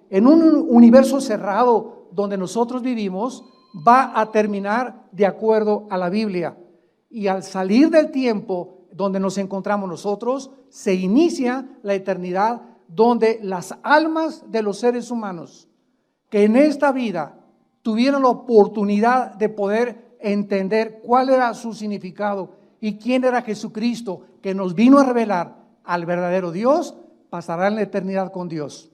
en un universo cerrado donde nosotros vivimos, va a terminar de acuerdo a la Biblia. Y al salir del tiempo donde nos encontramos nosotros, se inicia la eternidad, donde las almas de los seres humanos que en esta vida tuvieron la oportunidad de poder entender cuál era su significado y quién era Jesucristo, que nos vino a revelar al verdadero Dios, pasarán la eternidad con Dios.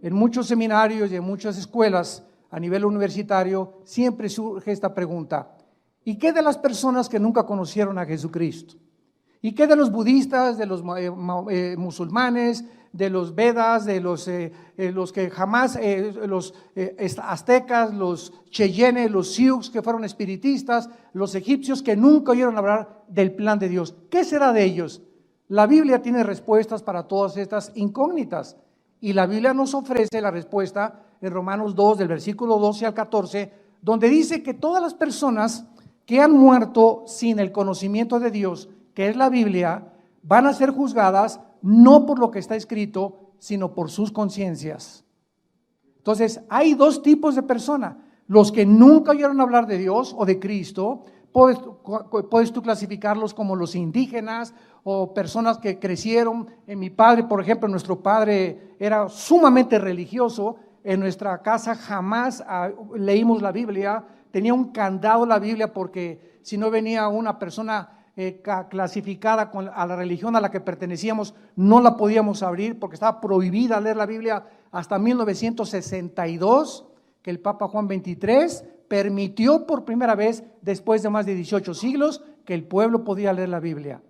En muchos seminarios y en muchas escuelas a nivel universitario siempre surge esta pregunta: ¿y qué de las personas que nunca conocieron a Jesucristo? ¿Y qué de los budistas, de los musulmanes, de los Vedas, de los que jamás, los aztecas, los cheyennes, los sioux que fueron espiritistas, los egipcios que nunca oyeron hablar del plan de Dios? ¿Qué será de ellos? La Biblia tiene respuestas para todas estas incógnitas, y la Biblia nos ofrece la respuesta en Romanos 2, del versículo 12 al 14, donde dice que todas las personas que han muerto sin el conocimiento de Dios, que es la Biblia, van a ser juzgadas no por lo que está escrito, sino por sus conciencias. Entonces, hay dos tipos de personas: los que nunca oyeron hablar de Dios o de Cristo. Puedes tú clasificarlos como los indígenas o personas que crecieron. En mi padre, por ejemplo, nuestro padre era sumamente religioso. En nuestra casa jamás leímos la Biblia. Tenía un candado la Biblia, porque si no venía una persona clasificada a la religión a la que pertenecíamos, no la podíamos abrir, porque estaba prohibida leer la Biblia hasta 1962, que el Papa Juan XXIII permitió por primera vez, después de más de 18 siglos, que el pueblo podía leer la Biblia,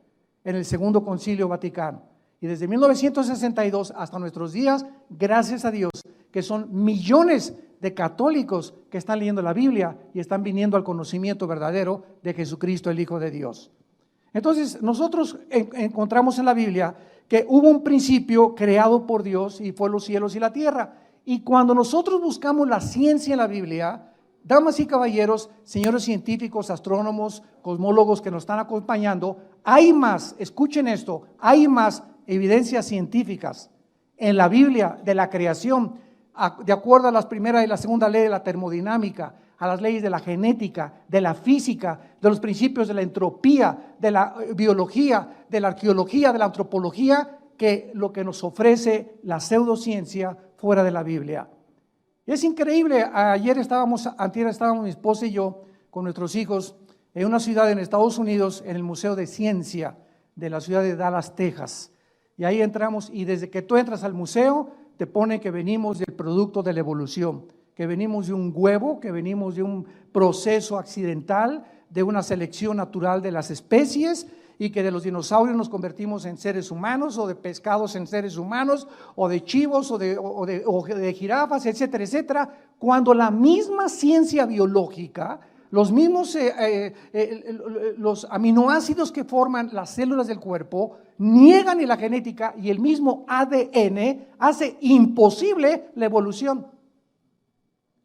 en el Segundo Concilio Vaticano. Y desde 1962 hasta nuestros días, gracias a Dios, que son millones de católicos que están leyendo la Biblia y están viniendo al conocimiento verdadero de Jesucristo, el Hijo de Dios. Entonces, nosotros encontramos en la Biblia que hubo un principio creado por Dios, y fue los cielos y la tierra. Y cuando nosotros buscamos la ciencia en la Biblia, damas y caballeros, señores científicos, astrónomos, cosmólogos que nos están acompañando, hay más, escuchen esto, hay más evidencias científicas en la Biblia de la creación, de acuerdo a las primera y la segunda ley de la termodinámica, a las leyes de la genética, de la física, de los principios de la entropía, de la biología, de la arqueología, de la antropología, que lo que nos ofrece la pseudociencia fuera de la Biblia. Es increíble. Antier estábamos mi esposa y yo con nuestros hijos en una ciudad en Estados Unidos, en el Museo de Ciencia de la ciudad de Dallas, Texas. Y ahí entramos, y desde que tú entras al museo, te pone que venimos del producto de la evolución, que venimos de un huevo, que venimos de un proceso accidental, de una selección natural de las especies, y que de los dinosaurios nos convertimos en seres humanos, o de pescados en seres humanos, o de chivos, o de jirafas, etcétera, etcétera, cuando la misma ciencia biológica, los mismos los aminoácidos que forman las células del cuerpo niegan, y la genética y el mismo ADN hace imposible la evolución.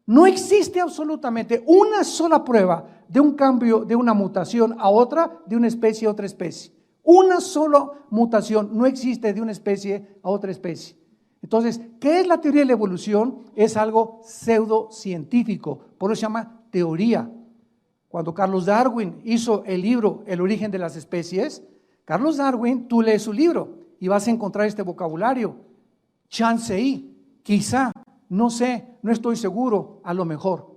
No existe absolutamente una sola prueba de un cambio, de una mutación a otra, de una especie a otra especie. Una sola mutación no existe de una especie a otra especie. Entonces, ¿qué es la teoría de la evolución? Es algo pseudocientífico, por eso se llama teoría. Cuando Carlos Darwin hizo el libro El origen de las especies, Carlos Darwin, tú lees su libro y vas a encontrar este vocabulario: chance y, quizá, no sé, no estoy seguro, a lo mejor.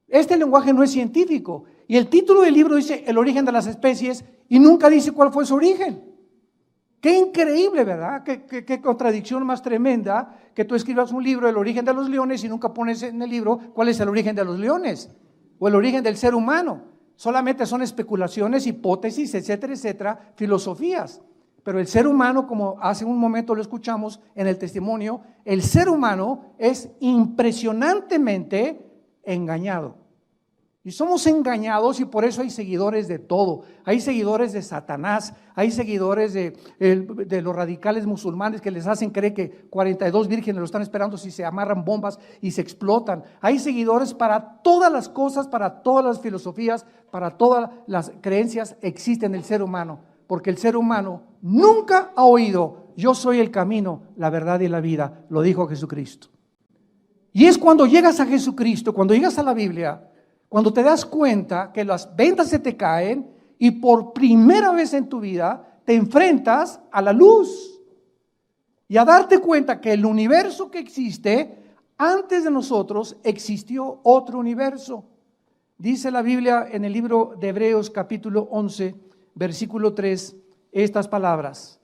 Este lenguaje no es científico, y el título del libro dice El origen de las especies y nunca dice cuál fue su origen. Qué increíble, ¿verdad? Qué contradicción más tremenda, que tú escribas un libro, El origen de los leones, y nunca pones en el libro cuál es el origen de los leones o el origen del ser humano. Solamente son especulaciones, hipótesis, etcétera, etcétera, filosofías. Pero el ser humano, como hace un momento lo escuchamos en el testimonio, el ser humano es impresionantemente engañado. Y somos engañados, y por eso hay seguidores de todo. Hay seguidores de Satanás, hay seguidores de los radicales musulmanes que les hacen creer que 42 vírgenes lo están esperando si se amarran bombas y se explotan. Hay seguidores para todas las cosas, para todas las filosofías, para todas las creencias existen en el ser humano. Porque el ser humano nunca ha oído: yo soy el camino, la verdad y la vida. Lo dijo Jesucristo. Y es cuando llegas a Jesucristo, cuando llegas a la Biblia, cuando te das cuenta que las vendas se te caen y por primera vez en tu vida te enfrentas a la luz y a darte cuenta que el universo que existe, antes de nosotros existió otro universo. Dice la Biblia en el libro de Hebreos capítulo 11, versículo 3, estas palabras: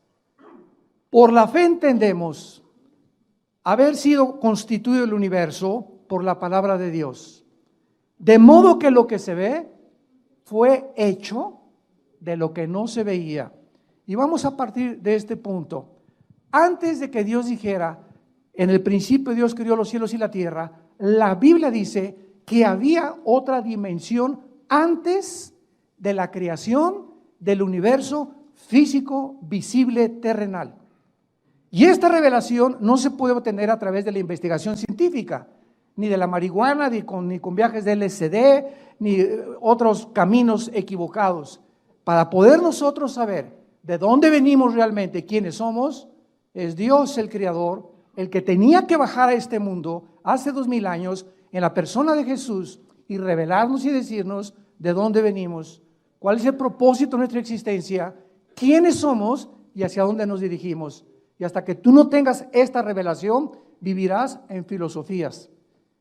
por la fe entendemos haber sido constituido el universo por la palabra de Dios, de modo que lo que se ve fue hecho de lo que no se veía. Y vamos a partir de este punto. Antes de que Dios dijera, en el principio Dios creó los cielos y la tierra, la Biblia dice que había otra dimensión antes de la creación del universo físico, visible, terrenal. Y esta revelación no se puede obtener a través de la investigación científica, ni de la marihuana, ni con viajes de LSD, ni otros caminos equivocados. Para poder nosotros saber de dónde venimos realmente, quiénes somos, es Dios el Creador, el que tenía que bajar a este mundo hace 2000 años en la persona de Jesús y revelarnos y decirnos de dónde venimos, cuál es el propósito de nuestra existencia, quiénes somos y hacia dónde nos dirigimos. Y hasta que tú no tengas esta revelación, vivirás en filosofías.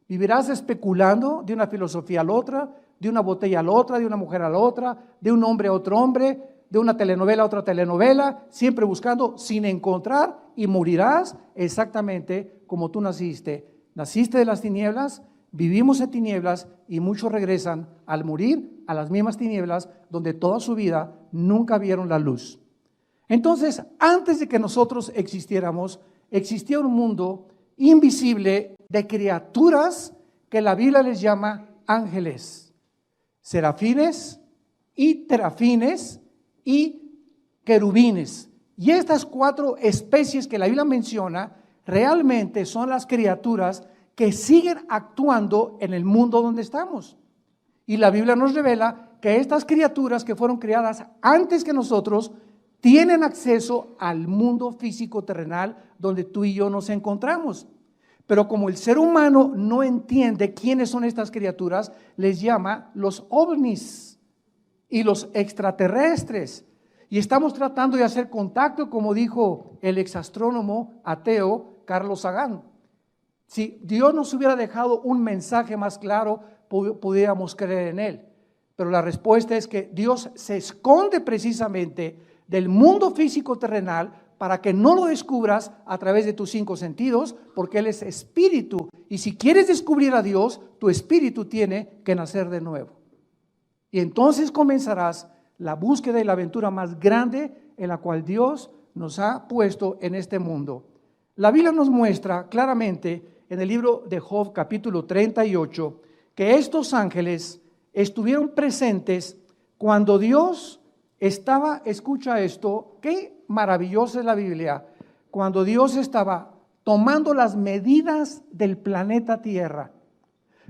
Vivirás especulando de una filosofía a la otra, de una botella a la otra, de una mujer a la otra, de un hombre a otro hombre, de una telenovela a otra telenovela, siempre buscando sin encontrar, y morirás exactamente como tú naciste. Naciste de las tinieblas, vivimos en tinieblas y muchos regresan al morir a las mismas tinieblas donde toda su vida nunca vieron la luz. Entonces, antes de que nosotros existiéramos, existía un mundo invisible de criaturas que la Biblia les llama ángeles, serafines y terafines y querubines. Y estas 4 especies que la Biblia menciona realmente son las criaturas que siguen actuando en el mundo donde estamos. Y la Biblia nos revela que estas criaturas que fueron creadas antes que nosotros tienen acceso al mundo físico terrenal donde tú y yo nos encontramos. Pero como el ser humano no entiende quiénes son estas criaturas, les llama los ovnis y los extraterrestres. Y estamos tratando de hacer contacto, como dijo el exastrónomo ateo Carlos Sagan. Si Dios nos hubiera dejado un mensaje más claro, pudiéramos creer en él. Pero la respuesta es que Dios se esconde precisamente del mundo físico terrenal para que no lo descubras a través de tus 5 sentidos, porque Él es espíritu. Y si quieres descubrir a Dios, tu espíritu tiene que nacer de nuevo. Y entonces comenzarás la búsqueda y la aventura más grande en la cual Dios nos ha puesto en este mundo. La Biblia nos muestra claramente en el libro de Job capítulo 38 que estos ángeles estuvieron presentes cuando Dios estaba, escucha esto, qué maravillosa es la Biblia, cuando Dios estaba tomando las medidas del planeta Tierra,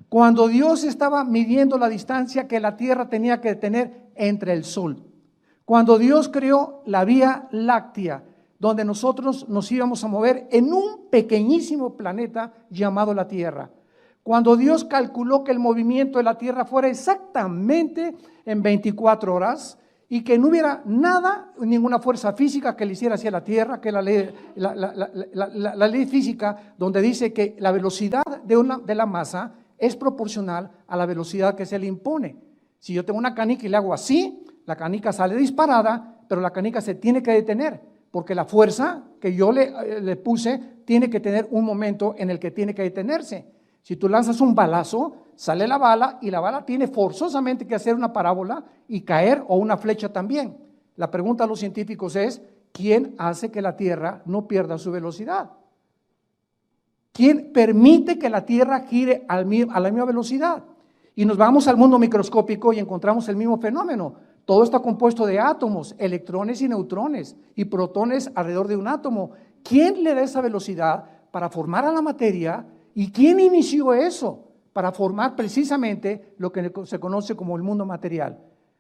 cuando Dios estaba midiendo la distancia que la Tierra tenía que tener entre el Sol, cuando Dios creó la Vía Láctea, donde nosotros nos íbamos a mover en un pequeñísimo planeta llamado la Tierra, cuando Dios calculó que el movimiento de la Tierra fuera exactamente en 24 horas, y que no hubiera nada, ninguna fuerza física que le hiciera hacia la Tierra, que la ley física, donde dice que la velocidad de la masa es proporcional a la velocidad que se le impone. Si yo tengo una canica y le hago así, la canica sale disparada, pero la canica se tiene que detener, porque la fuerza que yo le puse tiene que tener un momento en el que tiene que detenerse. Si tú lanzas un balazo, sale la bala y la bala tiene forzosamente que hacer una parábola y caer, o una flecha también. La pregunta a los científicos es, ¿quién hace que la Tierra no pierda su velocidad? ¿Quién permite que la Tierra gire a la misma velocidad? Y nos vamos al mundo microscópico y encontramos el mismo fenómeno. Todo está compuesto de átomos, electrones y neutrones y protones alrededor de un átomo. ¿Quién le da esa velocidad para formar a la materia? ¿Y quién inició eso para formar precisamente lo que se conoce como el mundo material?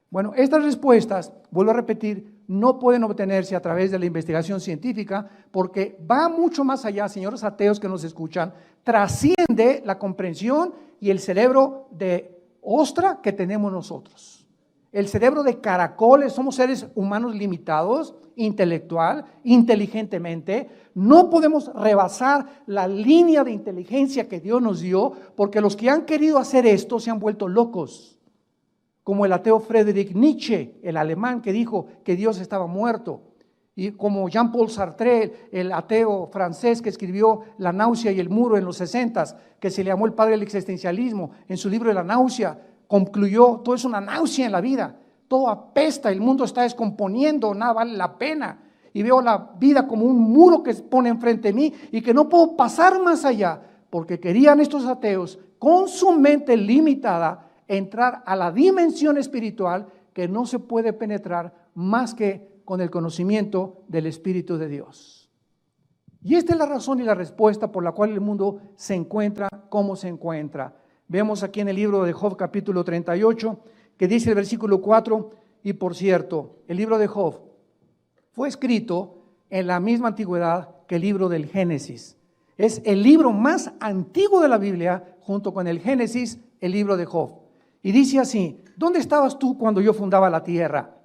Bueno, estas respuestas, vuelvo a repetir, no pueden obtenerse a través de la investigación científica, porque va mucho más allá, señores ateos que nos escuchan, trasciende la comprensión y el cerebro de ostra que tenemos nosotros. El cerebro de caracoles, somos seres humanos limitados, intelectual, inteligentemente. No podemos rebasar la línea de inteligencia que Dios nos dio, porque los que han querido hacer esto se han vuelto locos. Como el ateo Friedrich Nietzsche, el alemán, que dijo que Dios estaba muerto. Y como Jean-Paul Sartre, el ateo francés que escribió La náusea y el muro en los 60s, que se le llamó el padre del existencialismo, en su libro de La náusea, concluyó: todo es una náusea en la vida, todo apesta, el mundo está descomponiendo, nada vale la pena. Y veo la vida como un muro que se pone enfrente de mí y que no puedo pasar más allá, porque querían estos ateos, con su mente limitada, entrar a la dimensión espiritual que no se puede penetrar más que con el conocimiento del Espíritu de Dios. Y esta es la razón y la respuesta por la cual el mundo se encuentra como se encuentra. Vemos aquí en el libro de Job capítulo 38, que dice el versículo 4, y por cierto, el libro de Job fue escrito en la misma antigüedad que el libro del Génesis. Es el libro más antiguo de la Biblia, junto con el Génesis, el libro de Job. Y dice así: ¿dónde estabas tú cuando yo fundaba la tierra?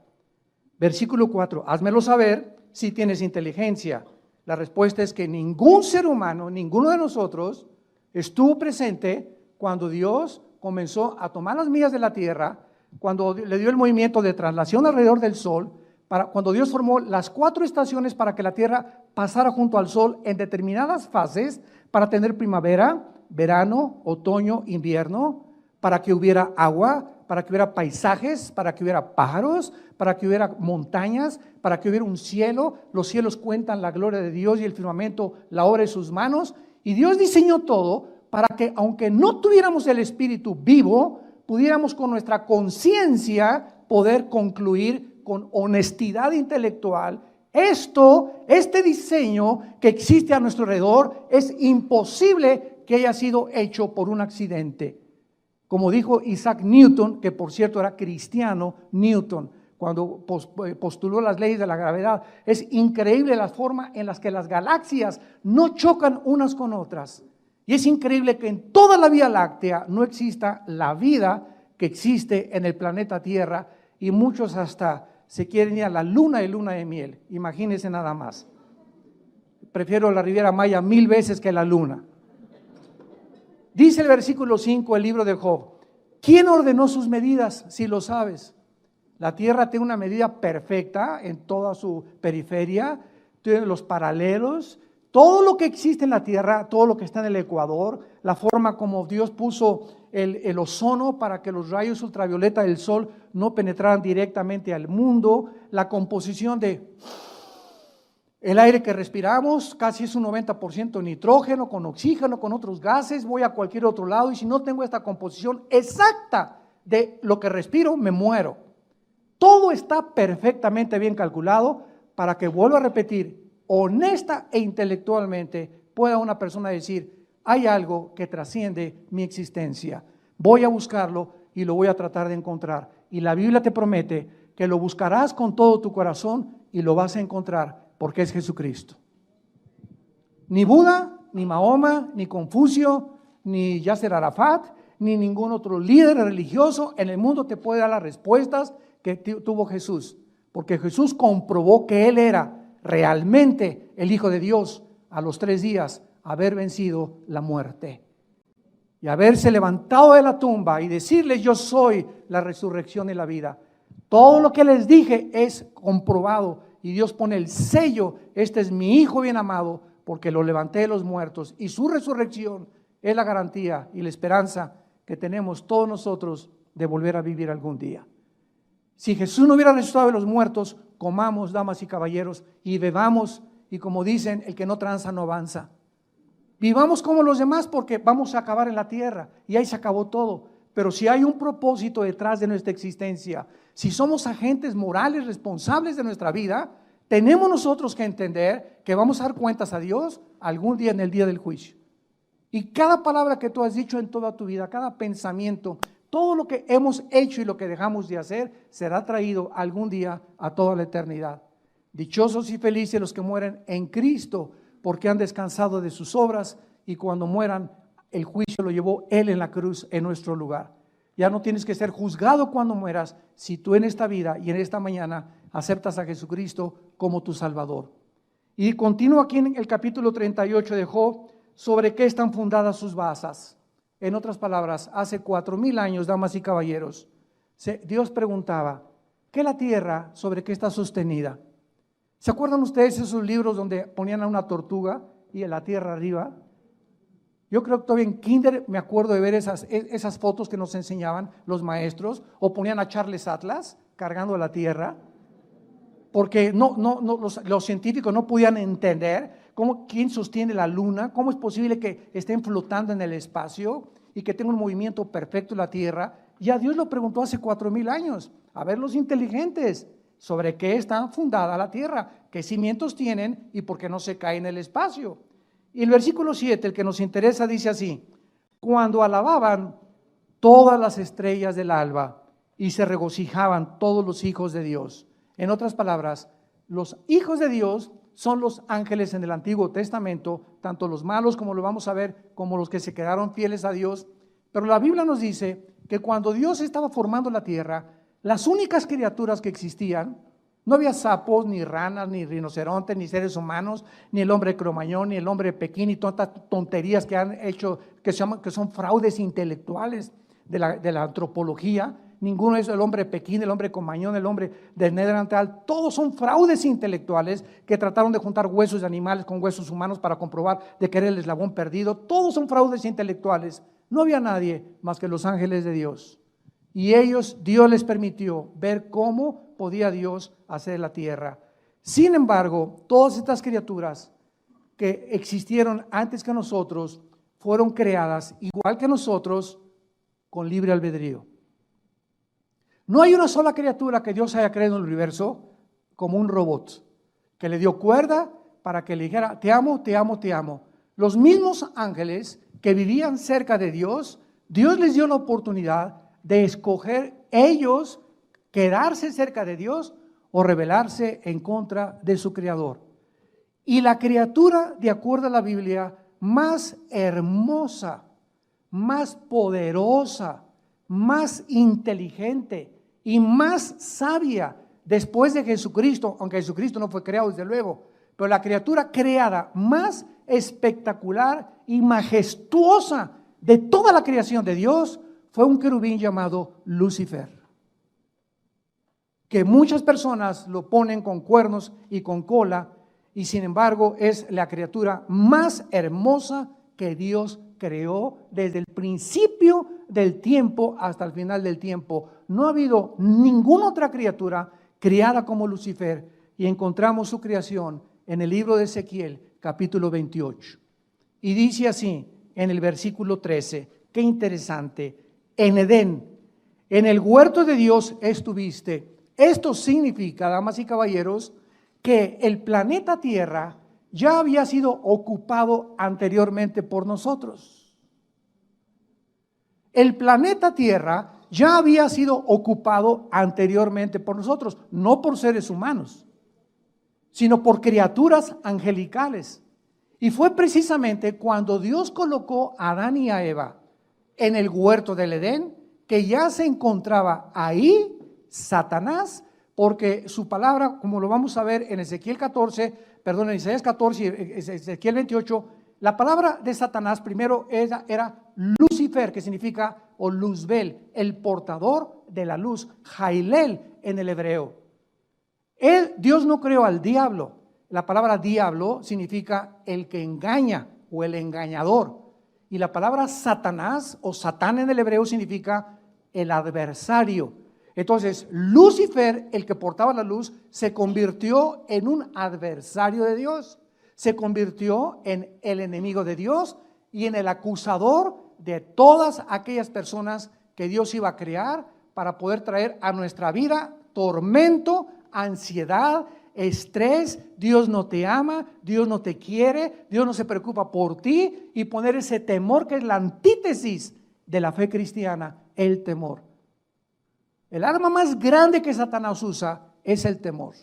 Versículo 4, házmelo saber si tienes inteligencia. La respuesta es que ningún ser humano, ninguno de nosotros, estuvo presente cuando Dios comenzó a tomar las millas de la tierra, cuando le dio el movimiento de traslación alrededor del sol, cuando Dios formó las 4 estaciones para que la tierra pasara junto al sol en determinadas fases, para tener primavera, verano, otoño, invierno, para que hubiera agua, para que hubiera paisajes, para que hubiera pájaros, para que hubiera montañas, para que hubiera un cielo. Los cielos cuentan la gloria de Dios y el firmamento la obra de sus manos. Y Dios diseñó todo para que, aunque no tuviéramos el Espíritu vivo, pudiéramos con nuestra conciencia poder concluir con honestidad intelectual: este diseño que existe a nuestro alrededor es imposible que haya sido hecho por un accidente. Como dijo Isaac Newton, que por cierto era cristiano, Newton, cuando postuló las leyes de la gravedad, es increíble la forma en la que las galaxias no chocan unas con otras. Y es increíble que en toda la Vía Láctea no exista la vida que existe en el planeta Tierra, y muchos hasta se quieren ir a la luna de miel. Imagínense nada más. Prefiero la Riviera Maya 1000 veces que la luna. Dice el versículo 5, el libro de Job: ¿quién ordenó sus medidas, si lo sabes? La tierra tiene una medida perfecta en toda su periferia, tiene los paralelos, todo lo que existe en la tierra, todo lo que está en el ecuador, la forma como Dios puso el ozono para que los rayos ultravioleta del sol no penetraran directamente al mundo, la composición de el aire que respiramos, casi es un 90% nitrógeno, con oxígeno, con otros gases. Voy a cualquier otro lado y si no tengo esta composición exacta de lo que respiro, me muero. Todo está perfectamente bien calculado para que, vuelvo a repetir, honesta e intelectualmente pueda una persona decir: hay algo que trasciende mi existencia, voy a buscarlo y lo voy a tratar de encontrar. Y la Biblia te promete que lo buscarás con todo tu corazón y lo vas a encontrar, porque es Jesucristo. Ni Buda, ni Mahoma, ni Confucio, ni Yasser Arafat, ni ningún otro líder religioso en el mundo te puede dar las respuestas que tuvo Jesús, porque Jesús comprobó que Él era realmente el Hijo de Dios a los 3 días haber vencido la muerte y haberse levantado de la tumba y decirles: yo soy la resurrección y la vida. Todo lo que les dije es comprobado y Dios pone el sello: este es mi Hijo bien amado, porque lo levanté de los muertos, y su resurrección es la garantía y la esperanza que tenemos todos nosotros de volver a vivir algún día. Si Jesús no hubiera resucitado de los muertos, comamos, damas y caballeros, y bebamos, y como dicen, el que no tranza no avanza. Vivamos como los demás, porque vamos a acabar en la tierra y ahí se acabó todo. Pero si hay un propósito detrás de nuestra existencia, si somos agentes morales responsables de nuestra vida, tenemos nosotros que entender que vamos a dar cuentas a Dios algún día en el día del juicio. Y cada palabra que tú has dicho en toda tu vida, cada pensamiento, Todo lo que hemos hecho y lo que dejamos de hacer será traído algún día a toda la eternidad. Dichosos y felices los que mueren en Cristo, porque han descansado de sus obras y cuando mueran, el juicio lo llevó Él en la cruz en nuestro lugar. Ya no tienes que ser juzgado cuando mueras si tú en esta vida y en esta mañana aceptas a Jesucristo como tu Salvador. Y continúa aquí en el capítulo 38 de Job, sobre qué están fundadas sus basas. En otras palabras, hace 4000 años, damas y caballeros, Dios preguntaba, ¿qué es la tierra sobre qué está sostenida? ¿Se acuerdan ustedes esos libros donde ponían a una tortuga y a la tierra arriba? Yo creo que todavía en kinder me acuerdo de ver esas fotos que nos enseñaban los maestros, o ponían a Charles Atlas cargando la tierra, porque los científicos no podían entender quién sostiene la luna, cómo es posible que estén flotando en el espacio y que tenga un movimiento perfecto la tierra. Ya Dios lo preguntó hace 4000 años, a ver los inteligentes, sobre qué está fundada la tierra, qué cimientos tienen y por qué no se cae en el espacio. Y el versículo 7, el que nos interesa, dice así: cuando alababan todas las estrellas del alba y se regocijaban todos los hijos de Dios. En otras palabras, los hijos de Dios son los ángeles en el Antiguo Testamento, tanto los malos, como lo vamos a ver, como los que se quedaron fieles a Dios. Pero la Biblia nos dice que cuando Dios estaba formando la tierra, las únicas criaturas que existían, no había sapos, ni ranas, ni rinocerontes, ni seres humanos, ni el hombre cromañón, ni el hombre Pekín, y tantas tonterías que han hecho, que son fraudes intelectuales de la antropología. Ninguno es el hombre Pekín, el hombre cromañón, el hombre del Neandertal. Todos son fraudes intelectuales que trataron de juntar huesos de animales con huesos humanos para comprobar de que era el eslabón perdido. Todos son fraudes intelectuales. No había nadie más que los ángeles de Dios. Y Dios les permitió ver cómo podía Dios hacer la tierra. Sin embargo, todas estas criaturas que existieron antes que nosotros fueron creadas igual que nosotros con libre albedrío. No hay una sola criatura que Dios haya creado en el universo como un robot, que le dio cuerda para que le dijera, te amo, te amo, te amo. Los mismos ángeles que vivían cerca de Dios, Dios les dio la oportunidad de escoger ellos quedarse cerca de Dios o rebelarse en contra de su Creador. Y la criatura, de acuerdo a la Biblia, más hermosa, más poderosa, más inteligente y más sabia después de Jesucristo, aunque Jesucristo no fue creado desde luego, pero la criatura creada más espectacular y majestuosa de toda la creación de Dios fue un querubín llamado Lucifer, que muchas personas lo ponen con cuernos y con cola, y sin embargo es la criatura más hermosa que Dios creó desde el principio del tiempo hasta el final del tiempo. No ha habido ninguna otra criatura creada como Lucifer, y encontramos su creación en el libro de Ezequiel, capítulo 28. Y dice así en el versículo 13, qué interesante: en Edén, en el huerto de Dios estuviste. Esto significa, damas y caballeros, que el planeta Tierra ya había sido ocupado anteriormente por nosotros. El planeta Tierra ya había sido ocupado anteriormente por nosotros, no por seres humanos, sino por criaturas angelicales. Y fue precisamente cuando Dios colocó a Adán y a Eva en el huerto del Edén que ya se encontraba ahí Satanás, porque su palabra, como lo vamos a ver en Isaías 14 y Ezequiel 28, la palabra de Satanás primero era Lucifer, que significa, o Luzbel, el portador de la luz, Jailel en el hebreo. Dios no creó al diablo. La palabra diablo significa el que engaña o el engañador. Y la palabra Satanás o Satán en el hebreo significa el adversario. Entonces, Lucifer, el que portaba la luz, se convirtió en un adversario de Dios. Se convirtió en el enemigo de Dios y en el acusador de todas aquellas personas que Dios iba a crear para poder traer a nuestra vida tormento, ansiedad, estrés. Dios no te ama, Dios no te quiere, Dios no se preocupa por ti, y poner ese temor que es la antítesis de la fe cristiana el temor. El arma más grande que Satanás usa es el temor.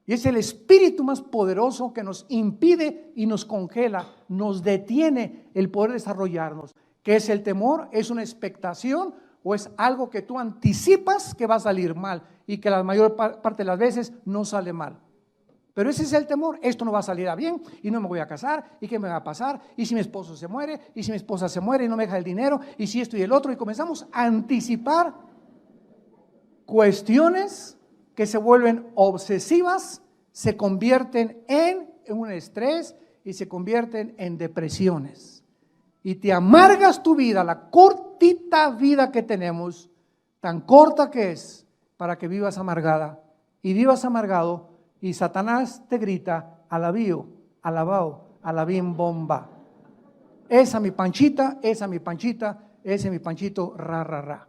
Y es el espíritu más poderoso que nos impide y nos congela, nos detiene el poder desarrollarnos. ¿Qué es el temor? ¿Es una expectación o es algo que tú anticipas que va a salir mal y que la mayor parte de las veces no sale mal? Pero ese es el temor. Esto no va a salir a bien y no me voy a casar y qué me va a pasar y si mi esposo se muere y si mi esposa se muere y no me deja el dinero y si esto y el otro, y comenzamos a anticipar cuestiones que se vuelven obsesivas, se convierten en un estrés y se convierten en depresiones. Y te amargas tu vida, la cortita vida que tenemos, tan corta que es, para que vivas amargada y vivas amargado, y Satanás te grita: alabío, alabao, alabim bomba. Esa mi panchita, esa mi panchita, ese mi panchito, ra, ra, ra.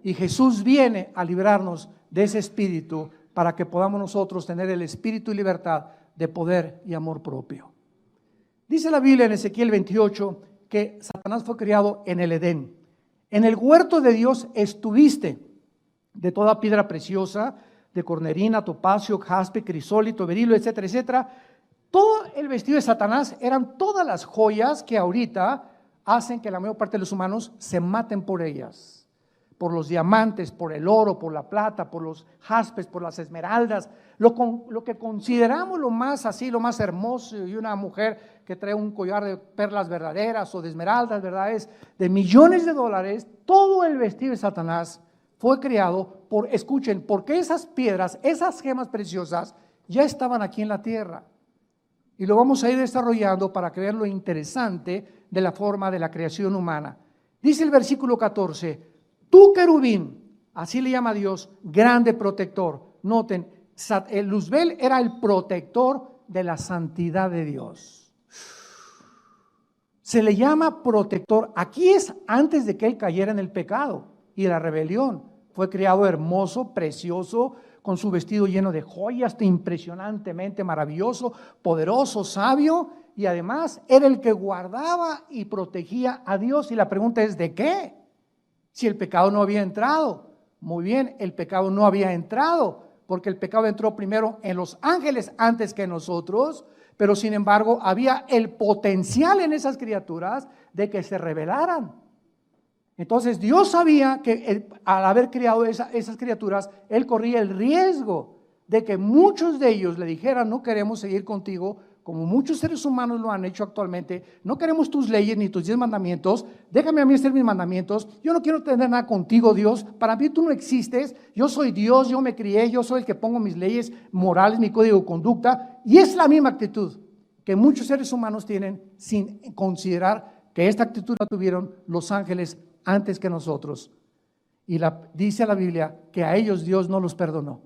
Y Jesús viene a librarnos de ese espíritu para que podamos nosotros tener el espíritu y libertad de poder y amor propio. Dice la Biblia en Ezequiel 28 que Satanás fue criado en el Edén. En el huerto de Dios estuviste, de toda piedra preciosa, de cornerina, topacio, jaspe, crisólito, berilo, etcétera, etcétera. Todo el vestido de Satanás eran todas las joyas que ahorita hacen que la mayor parte de los humanos se maten por ellas. Por los diamantes, por el oro, por la plata, por los jaspes, por las esmeraldas, lo que consideramos lo más así, lo más hermoso, y una mujer que trae un collar de perlas verdaderas o de esmeraldas, ¿verdad? Es de millones de dólares. Todo el vestido de Satanás fue creado por, escuchen, porque esas piedras, esas gemas preciosas ya estaban aquí en la tierra. Y lo vamos a ir desarrollando para que vean lo interesante de la forma de la creación humana. Dice el versículo 14: tú, querubín, así le llama Dios, grande protector. Noten, el Luzbel era el protector de la santidad de Dios. Se le llama protector. Aquí es antes de que él cayera en el pecado y la rebelión. Fue creado hermoso, precioso, con su vestido lleno de joyas, impresionantemente maravilloso, poderoso, sabio, y además era el que guardaba y protegía a Dios. Y la pregunta es, ¿de qué? Si el pecado no había entrado. Muy bien, el pecado no había entrado, porque el pecado entró primero en los ángeles antes que en nosotros, pero sin embargo había el potencial en esas criaturas de que se rebelaran. Entonces Dios sabía que al haber creado esas criaturas, Él corría el riesgo de que muchos de ellos le dijeran: no queremos seguir contigo, como muchos seres humanos lo han hecho actualmente. No queremos tus leyes ni tus 10 mandamientos. Déjame a mí hacer mis mandamientos. Yo no quiero tener nada contigo, Dios. Para mí tú no existes. Yo soy Dios, yo me crié, yo soy el que pongo mis leyes morales, mi código de conducta. Y es la misma actitud que muchos seres humanos tienen, sin considerar que esta actitud la tuvieron los ángeles antes que nosotros. Y dice la Biblia que a ellos Dios no los perdonó.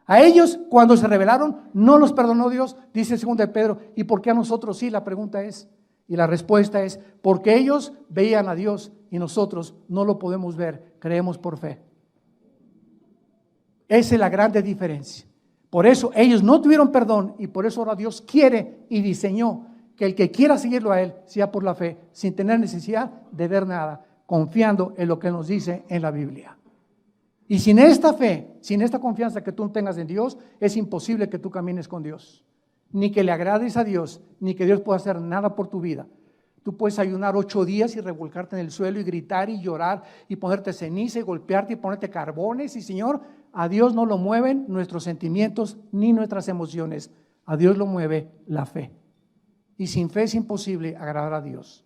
A ellos, cuando se rebelaron, no los perdonó Dios. Dice 2 de Pedro: ¿y por qué a nosotros sí? La pregunta es, y la respuesta es, porque ellos veían a Dios y nosotros no lo podemos ver, creemos por fe. Esa es la grande diferencia. Por eso ellos no tuvieron perdón, y por eso ahora Dios quiere y diseñó que el que quiera seguirlo a Él sea por la fe, sin tener necesidad de ver nada, confiando en lo que nos dice en la Biblia. Y sin esta fe, sin esta confianza que tú tengas en Dios, es imposible que tú camines con Dios, ni que le agrades a Dios, ni que Dios pueda hacer nada por tu vida. Tú puedes ayunar 8 días y revolcarte en el suelo y gritar y llorar y ponerte ceniza y golpearte y ponerte carbones, y Señor, a Dios no lo mueven nuestros sentimientos ni nuestras emociones. A Dios lo mueve la fe. Y sin fe es imposible agradar a Dios.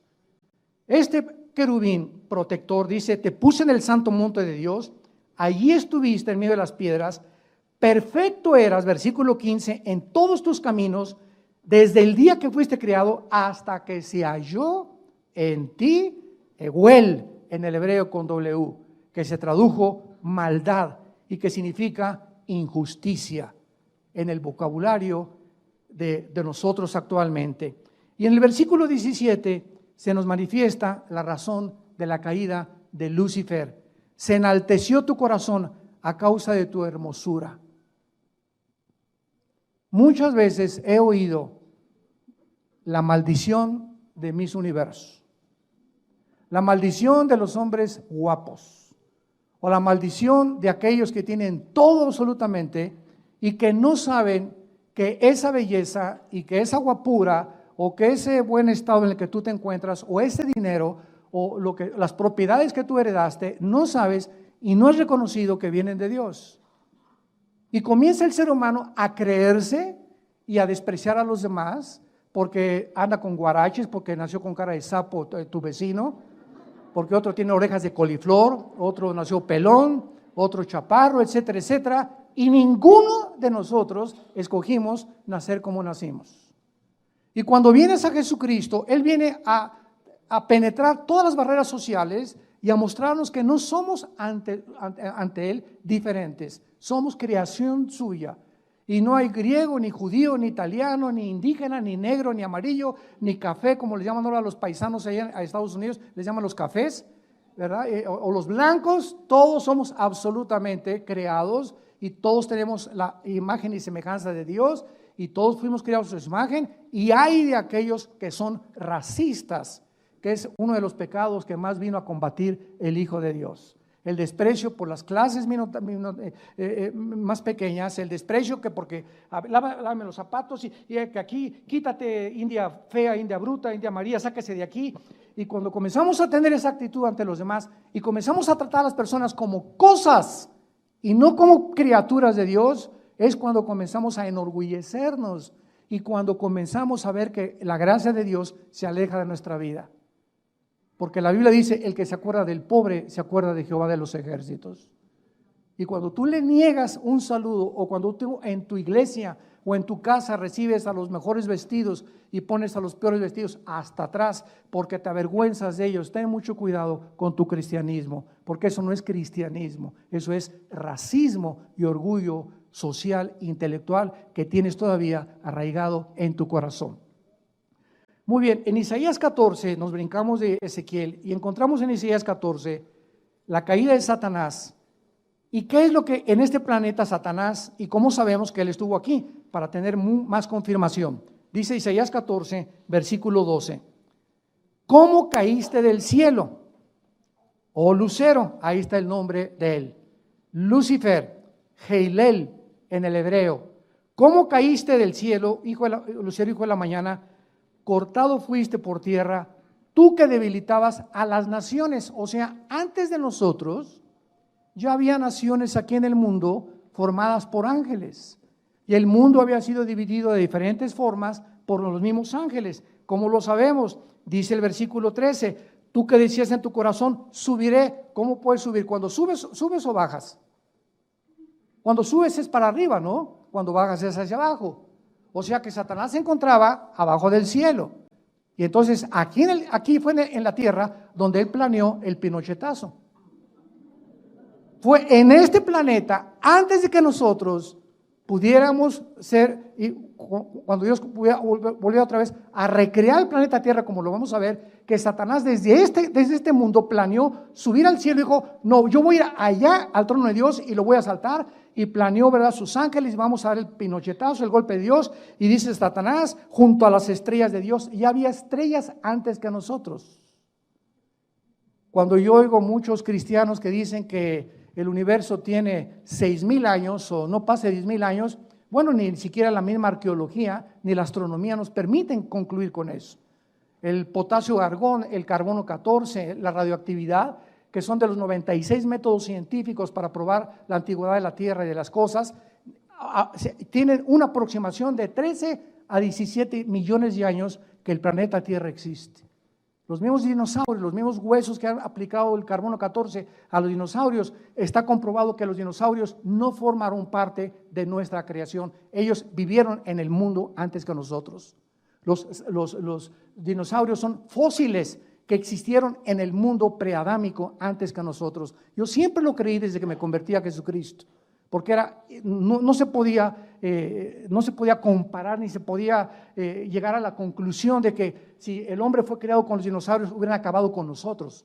Este querubín protector dice: te puse en el santo monte de Dios, allí estuviste en medio de las piedras, perfecto eras, versículo 15, en todos tus caminos, desde el día que fuiste creado hasta que se halló en ti, Eguel, en el hebreo con W, que se tradujo maldad y que significa injusticia en el vocabulario de nosotros actualmente. Y en el versículo 17 se nos manifiesta la razón de la caída de Lucifer. Se enalteció tu corazón a causa de tu hermosura. Muchas veces he oído la maldición de mis universos. La maldición de los hombres guapos, o la maldición de aquellos que tienen todo absolutamente y que no saben que esa belleza y que esa guapura o que ese buen estado en el que tú te encuentras o ese dinero o las propiedades que tú heredaste, no sabes y no es reconocido que vienen de Dios. Y comienza el ser humano a creerse y a despreciar a los demás porque anda con guaraches, porque nació con cara de sapo tu vecino, porque otro tiene orejas de coliflor, otro nació pelón, otro chaparro, etcétera, etcétera. Y ninguno de nosotros escogimos nacer como nacimos. Y cuando vienes a Jesucristo, Él viene a penetrar todas las barreras sociales y a mostrarnos que no somos ante Él diferentes. Somos creación suya. Y no hay griego, ni judío, ni italiano, ni indígena, ni negro, ni amarillo, ni café, como les llaman ahora los paisanos allá en Estados Unidos, les llaman los cafés, ¿verdad? O los blancos, todos somos absolutamente creados y todos tenemos la imagen y semejanza de Dios y todos fuimos creados a su imagen. Y hay de aquellos que son racistas, que es uno de los pecados que más vino a combatir el Hijo de Dios. El desprecio por las clases más pequeñas, el desprecio que porque lávame los zapatos y que aquí quítate India fea, India bruta, India María, sáquese de aquí. Y cuando comenzamos a tener esa actitud ante los demás y comenzamos a tratar a las personas como cosas y no como criaturas de Dios, es cuando comenzamos a enorgullecernos y cuando comenzamos a ver que la gracia de Dios se aleja de nuestra vida. Porque la Biblia dice, el que se acuerda del pobre, se acuerda de Jehová de los ejércitos. Y cuando tú le niegas un saludo, o cuando tú en tu iglesia o en tu casa recibes a los mejores vestidos y pones a los peores vestidos hasta atrás, porque te avergüenzas de ellos, ten mucho cuidado con tu cristianismo, porque eso no es cristianismo, eso es racismo y orgullo social, intelectual, que tienes todavía arraigado en tu corazón. Muy bien, en Isaías 14 nos brincamos de Ezequiel y encontramos en Isaías 14 la caída de Satanás. ¿Y qué es lo que en este planeta Satanás y cómo sabemos que él estuvo aquí? Para tener más confirmación. Dice Isaías 14, versículo 12. ¿Cómo caíste del cielo? Oh Lucero, ahí está el nombre de él. Lucifer, Heilel en el hebreo. ¿Cómo caíste del cielo, Lucero, hijo de la mañana? Cortado fuiste por tierra, tú que debilitabas a las naciones. O sea, antes de nosotros ya había naciones aquí en el mundo formadas por ángeles. Y el mundo había sido dividido de diferentes formas por los mismos ángeles. ¿Cómo lo sabemos? Dice el versículo 13, tú que decías en tu corazón, subiré. ¿Cómo puedes subir? Cuando subes o bajas. Cuando subes es para arriba, ¿no? Cuando bajas es hacia abajo. O sea que Satanás se encontraba abajo del cielo. Y entonces aquí fue en la tierra donde él planeó el pinochetazo. Fue en este planeta, antes de que nosotros pudiéramos ser, y cuando Dios volvió otra vez a recrear el planeta Tierra, como lo vamos a ver, que Satanás desde este mundo planeó subir al cielo y dijo, no, yo voy a ir allá al trono de Dios y lo voy a asaltar, y planeó, ¿verdad?, sus ángeles, vamos a dar el pinochetazo, el golpe de Dios, y dice Satanás, junto a las estrellas de Dios, y había estrellas antes que nosotros. Cuando yo oigo muchos cristianos que dicen que el universo tiene 6,000 años o no pase 10,000 años, bueno, ni siquiera la misma arqueología ni la astronomía nos permiten concluir con eso. El potasio argón, el carbono 14, la radioactividad, que son de los 96 métodos científicos para probar la antigüedad de la Tierra y de las cosas, tienen una aproximación de 13 a 17 millones de años que el planeta Tierra existe. Los mismos dinosaurios, los mismos huesos que han aplicado el carbono 14 a los dinosaurios, está comprobado que los dinosaurios no formaron parte de nuestra creación. Ellos vivieron en el mundo antes que nosotros. Los dinosaurios son fósiles que existieron en el mundo preadámico antes que nosotros. Yo siempre lo creí desde que me convertí a Jesucristo, porque no se podía comparar ni se podía llegar a la conclusión de que si el hombre fue creado con los dinosaurios hubieran acabado con nosotros,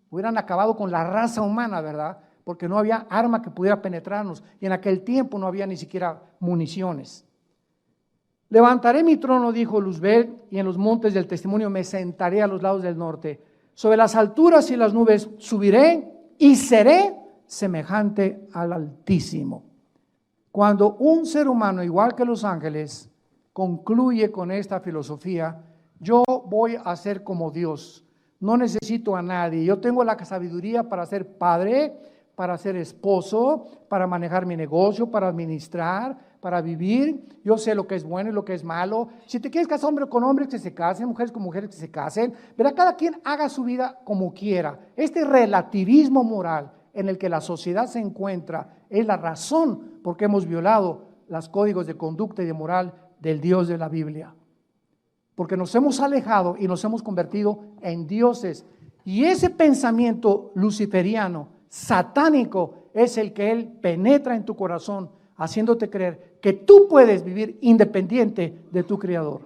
hubieran acabado con la raza humana, ¿verdad? Porque no había arma que pudiera penetrarnos y en aquel tiempo no había ni siquiera municiones. Levantaré mi trono, dijo Luzbel, y en los montes del testimonio me sentaré a los lados del norte. Sobre las alturas y las nubes subiré y seré semejante al Altísimo. Cuando un ser humano, igual que los ángeles, concluye con esta filosofía, yo voy a ser como Dios, no necesito a nadie, yo tengo la sabiduría para ser padre, para ser esposo, para manejar mi negocio, para administrar, para vivir, yo sé lo que es bueno y lo que es malo. Si te quieres casar hombre con hombres, que se casen, mujeres con mujeres, que se casen, verá, cada quien haga su vida como quiera. Este relativismo moral en el que la sociedad se encuentra es la razón por qué hemos violado los códigos de conducta y de moral del Dios de la Biblia. Porque nos hemos alejado y nos hemos convertido en dioses. Y ese pensamiento luciferiano, satánico, es el que él penetra en tu corazón, haciéndote creer que tú puedes vivir independiente de tu Creador.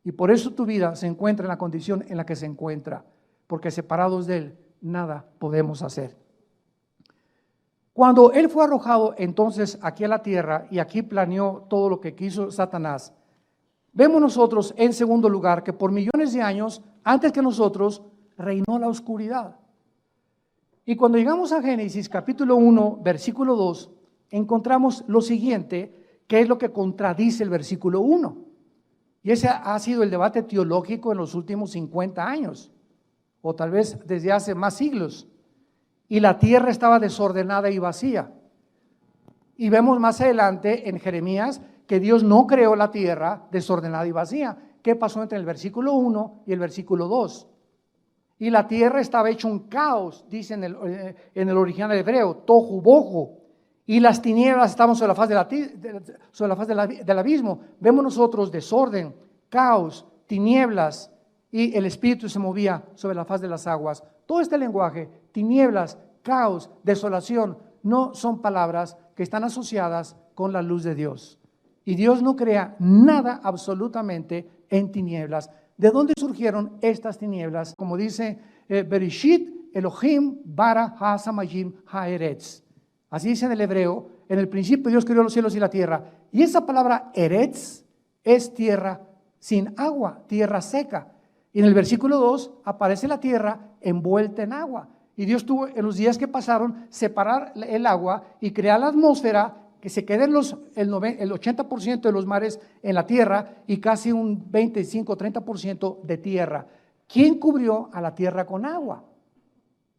Y por eso tu vida se encuentra en la condición en la que se encuentra, porque separados de él, nada podemos hacer. Cuando él fue arrojado entonces aquí a la tierra y aquí planeó todo lo que quiso Satanás, vemos nosotros en segundo lugar que por millones de años antes que nosotros reinó la oscuridad. Y cuando llegamos a Génesis capítulo 1 versículo 2 encontramos lo siguiente, que es lo que contradice el versículo 1. Y ese ha sido el debate teológico en los últimos 50 años, o tal vez desde hace más siglos. Y la tierra estaba desordenada y vacía. Y vemos más adelante en Jeremías que Dios no creó la tierra desordenada y vacía. ¿Qué pasó entre el versículo 1 y el versículo 2? Y la tierra estaba hecha un caos, dice en el original hebreo, tohu bohu. Y las tinieblas estaban sobre la faz, del abismo. Vemos nosotros desorden, caos, tinieblas, y el Espíritu se movía sobre la faz de las aguas. Todo este lenguaje, tinieblas, caos, desolación, no son palabras que están asociadas con la luz de Dios. Y Dios no crea nada absolutamente en tinieblas. ¿De dónde surgieron estas tinieblas? Como dice Bereshit Elohim bara ha-samayim ha-eretz. Así dice en el hebreo, en el principio Dios creó los cielos y la tierra. Y esa palabra eretz es tierra sin agua, tierra seca. Y en el versículo 2 aparece la tierra envuelta en agua. Y Dios tuvo en los días que pasaron separar el agua y crear la atmósfera, que se queden el 80% de los mares en la tierra y casi un 25-30% de tierra. ¿Quién cubrió a la tierra con agua?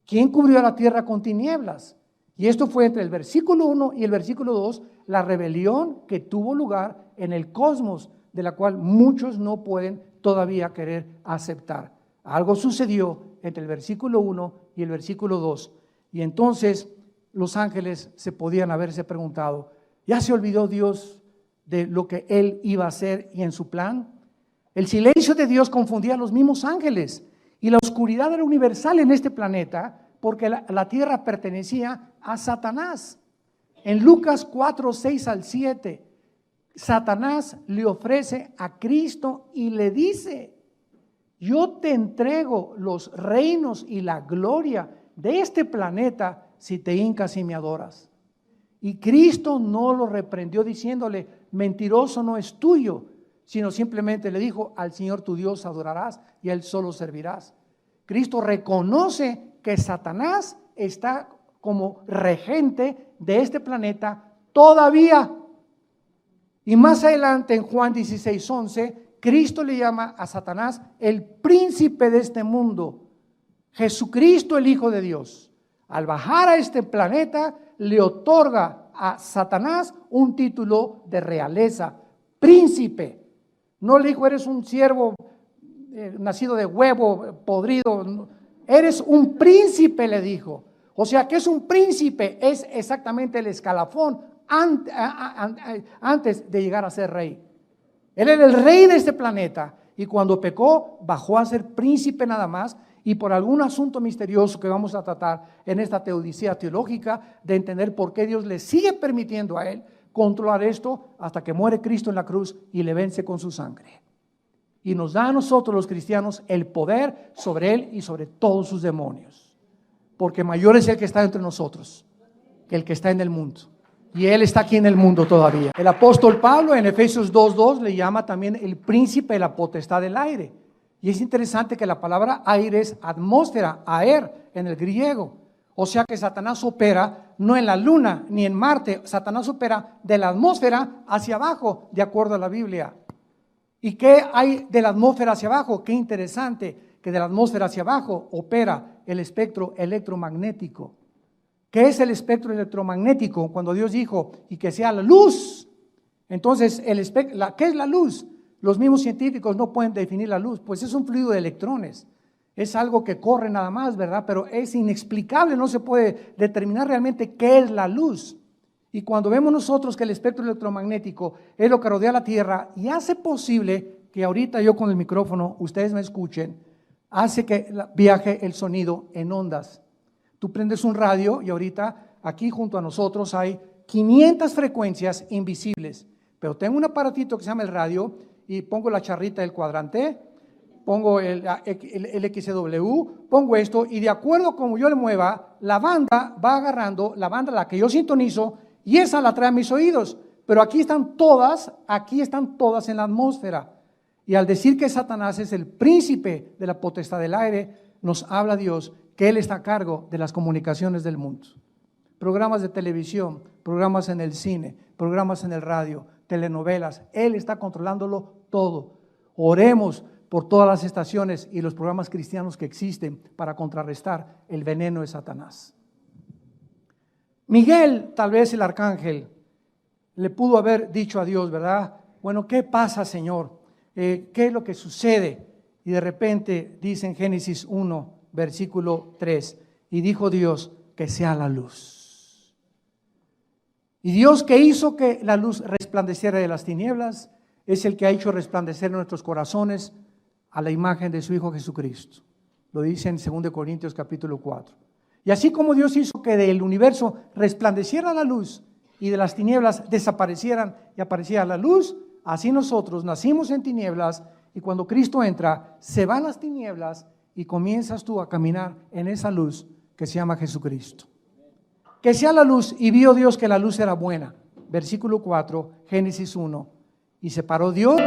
¿Quién cubrió a la tierra con tinieblas? Y esto fue entre el versículo 1 y el versículo 2, la rebelión que tuvo lugar en el cosmos, de la cual muchos no pueden todavía querer aceptar. Algo sucedió entre el versículo 1 y el versículo 2. Y entonces los ángeles se podían haberse preguntado, ¿ya se olvidó Dios de lo que Él iba a hacer y en su plan? El silencio de Dios confundía a los mismos ángeles y la oscuridad era universal en este planeta porque la tierra pertenecía a Satanás. En Lucas 4, 6 al 7, Satanás le ofrece a Cristo y le dice, yo te entrego los reinos y la gloria de este planeta si te hincas y me adoras. Y Cristo no lo reprendió diciéndole, mentiroso no es tuyo, sino simplemente le dijo, al Señor tu Dios adorarás y a Él solo servirás. Cristo reconoce que Satanás está como regente de este planeta todavía. Y más adelante en Juan 16, 11, Cristo le llama a Satanás el príncipe de este mundo. Jesucristo, el Hijo de Dios, al bajar a este planeta, le otorga a Satanás un título de realeza, príncipe. No le dijo, eres un siervo nacido de huevo podrido. Eres un príncipe, le dijo. O sea, que es un príncipe, es exactamente el escalafón antes de llegar a ser rey. Él era el rey de este planeta y cuando pecó bajó a ser príncipe nada más, y por algún asunto misterioso que vamos a tratar en esta teodicea teológica de entender por qué Dios le sigue permitiendo a él controlar esto hasta que muere Cristo en la cruz y le vence con su sangre. Y nos da a nosotros los cristianos el poder sobre él y sobre todos sus demonios. Porque mayor es el que está entre nosotros que el que está en el mundo. Y él está aquí en el mundo todavía. El apóstol Pablo en Efesios 2:2 le llama también el príncipe de la potestad del aire. Y es interesante que la palabra aire es atmósfera, aer en el griego. O sea que Satanás opera no en la luna ni en Marte, Satanás opera de la atmósfera hacia abajo, de acuerdo a la Biblia. ¿Y qué hay de la atmósfera hacia abajo? Qué interesante que de la atmósfera hacia abajo opera el espectro electromagnético. ¿Qué es el espectro electromagnético? Cuando Dios dijo, y que sea la luz. Entonces, ¿qué es la luz? Los mismos científicos no pueden definir la luz, pues es un fluido de electrones. Es algo que corre nada más, ¿verdad? Pero es inexplicable, no se puede determinar realmente qué es la luz. Y cuando vemos nosotros que el espectro electromagnético es lo que rodea la Tierra y hace posible que ahorita yo con el micrófono, ustedes me escuchen, hace que viaje el sonido en ondas. Tú prendes un radio y ahorita aquí junto a nosotros hay 500 frecuencias invisibles, pero tengo un aparatito que se llama el radio y pongo la charrita del cuadrante, pongo el XW, pongo esto y de acuerdo a como yo le mueva, la banda va agarrando, la banda a la que yo sintonizo y esa la trae a mis oídos, pero aquí están todas en la atmósfera. Y al decir que Satanás es el príncipe de la potestad del aire, nos habla Dios que Él está a cargo de las comunicaciones del mundo. Programas de televisión, programas en el cine, programas en el radio, telenovelas, Él está controlándolo todo. Oremos por todas las estaciones y los programas cristianos que existen para contrarrestar el veneno de Satanás. Miguel, tal vez el arcángel, le pudo haber dicho a Dios, ¿verdad? Bueno, ¿qué pasa, Señor? ¿Qué es lo que sucede? Y de repente dice en Génesis 1, versículo 3, y dijo Dios que sea la luz. Y Dios que hizo que la luz resplandeciera de las tinieblas, es el que ha hecho resplandecer en nuestros corazones a la imagen de su Hijo Jesucristo. Lo dice en 2 Corintios capítulo 4. Y así como Dios hizo que del universo resplandeciera la luz y de las tinieblas desaparecieran y apareciera la luz, así nosotros nacimos en tinieblas y cuando Cristo entra, se van las tinieblas y comienzas tú a caminar en esa luz que se llama Jesucristo. Que sea la luz, y vio Dios que la luz era buena. Versículo 4, Génesis 1. Y separó Dios.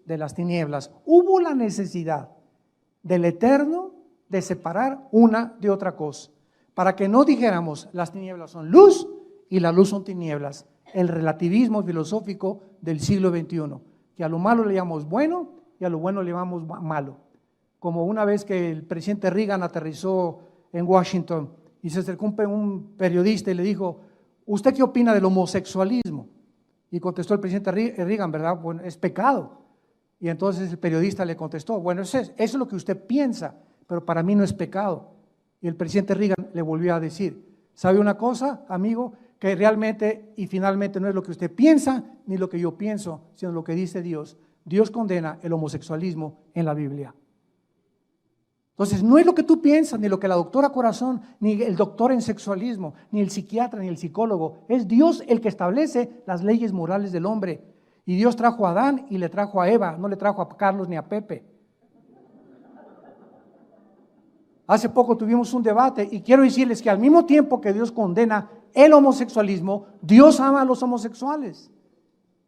De las tinieblas. Hubo la necesidad del Eterno de separar una de otra cosa, para que no dijéramos las tinieblas son luz y la luz son tinieblas. El relativismo filosófico del siglo XXI, que a lo malo le llamamos bueno y a lo bueno le llamamos malo. Como una vez que el presidente Reagan aterrizó en Washington y se acercó un periodista y le dijo, ¿usted qué opina del homosexualismo? Y contestó el presidente Reagan, ¿verdad? Bueno, es pecado. Y entonces el periodista le contestó, bueno, eso es lo que usted piensa, pero para mí no es pecado. Y el presidente Reagan le volvió a decir, ¿sabe una cosa, amigo? Que realmente y finalmente no es lo que usted piensa ni lo que yo pienso, sino lo que dice Dios. Dios condena el homosexualismo en la Biblia. Entonces no es lo que tú piensas, ni lo que la doctora Corazón, ni el doctor en sexualismo, ni el psiquiatra, ni el psicólogo. Es Dios el que establece las leyes morales del hombre. Y Dios trajo a Adán y le trajo a Eva, no le trajo a Carlos ni a Pepe. Hace poco tuvimos un debate y quiero decirles que al mismo tiempo que Dios condena el homosexualismo, Dios ama a los homosexuales.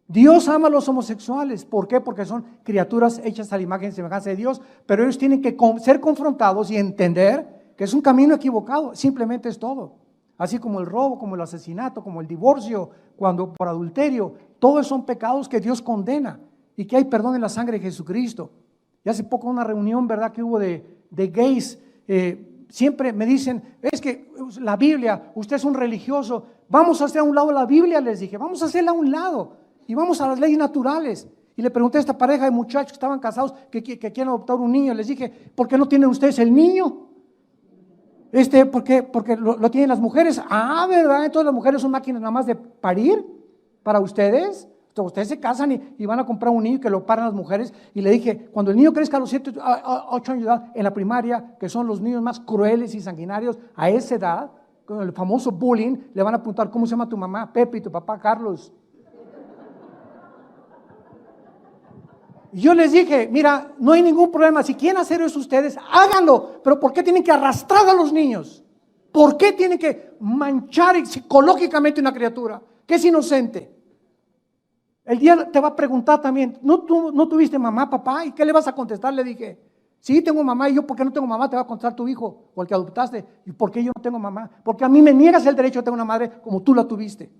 Dios ama a los homosexuales. ¿Por qué? Porque son criaturas hechas a la imagen y semejanza de Dios, pero ellos tienen que ser confrontados y entender que es un camino equivocado, simplemente es todo. Así como el robo, como el asesinato, como el divorcio, cuando por adulterio, todos son pecados que Dios condena y que hay perdón en la sangre de Jesucristo. Y hace poco una reunión, ¿verdad?, que hubo de gays, siempre me dicen, es que la Biblia, usted es un religioso, vamos a hacer a un lado la Biblia, les dije, vamos a hacerla a un lado y vamos a las leyes naturales. Y le pregunté a esta pareja de muchachos que estaban casados, que quieren adoptar un niño, les dije, ¿por qué no tienen ustedes el niño? ¿Por qué? Porque lo tienen las mujeres. Ah, ¿verdad? Entonces las mujeres son máquinas nada más de parir para ustedes. Entonces, ustedes se casan y van a comprar un niño que lo paran las mujeres. Y le dije, cuando el niño crezca a los 7, 8 años de edad, en la primaria, que son los niños más crueles y sanguinarios, a esa edad, con el famoso bullying, le van a preguntar, ¿cómo se llama tu mamá? Pepe, y tu papá Carlos. Y yo les dije, mira, no hay ningún problema, si quieren hacer eso ustedes, háganlo, pero ¿por qué tienen que arrastrar a los niños? ¿Por qué tienen que manchar psicológicamente una criatura que es inocente? El día te va a preguntar también, ¿no tuviste mamá, papá? ¿Y qué le vas a contestar? Le dije, sí, tengo mamá. Y yo, ¿por qué no tengo mamá? Te va a contestar tu hijo o el que adoptaste. ¿Y por qué yo no tengo mamá? Porque a mí me niegas el derecho de tener una madre como tú la tuviste.